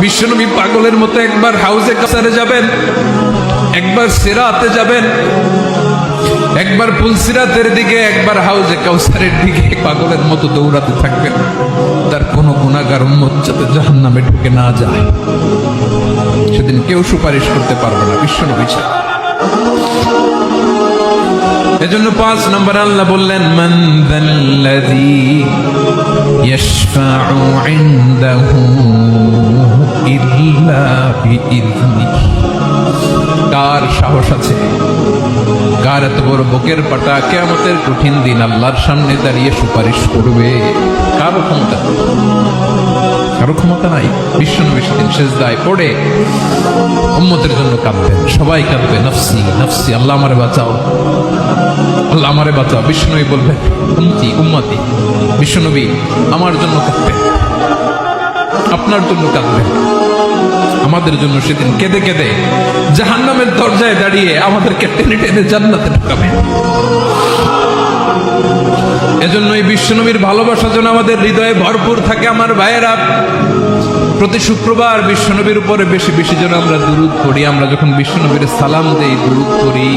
বিশ্বনবী পাগলের মতো একবার হাউজে কাসারে যাবেন, একবার সিরাতে যাবেন, একবার পুলসিরাতের দিকে, একবার হাউজে কাউসারের দিকে পাগলের মতো দৌড়াতে থাকবেন। তার কোনো গুনাহগার উম্মত যাতে জাহান্নামে ঢুকে না যায়, সেদিন কেউ সুপারিশ করতে পারবে না বিশ্বনবী ছাড়া। এজন্য 5 নম্বর আল্লাহ বললেন, মান যাল্লাযী ইয়াশফাউ ইনদাহু ইল্লা বিইযনিহি। কার সাহস আছে, কার এত বড় বুকের পাটা কিয়ামতের কঠিন দিন আল্লাহর সামনে দাঁড়িয়ে সুপারিশ করবে? কারো ক্ষমতা, কারো ক্ষমতা নাই। বিশ্বনবী সেদিন সেজদায় পড়ে উম্মতের জন্য কাঁদবেন, সবাই কাঁদবে, নফসি নফসি, আল্লাহ আমারে বাঁচাও, আল্লাহ আমারে বাঁচাও। বিশ্বনবী বলবেন, উম্মতি উম্মতি। বিশ্বনবী আমার জন্য কাঁদবেন, আপনার জন্য কাঁদবেন, আমাদের জন্য সেদিন কেঁদে কেঁদে জাহান্নামের দরজায় দাঁড়িয়ে আমাদেরকে টেনে টেনে জান্নাতে ঢুকাবেন। এজন্যই বিশ্বনবীর ভালোবাসা যেন আমাদের হৃদয়ে ভরপুর থাকে। আমার ভাইয়েরা, প্রতি শুক্রবার বিশ্বনবীর উপরে বেশি বেশি যেন আমরা দুরূদ পড়ি। আমরা যখন বিশ্বনবীর সালাম দেই, দুরূদ পড়ি,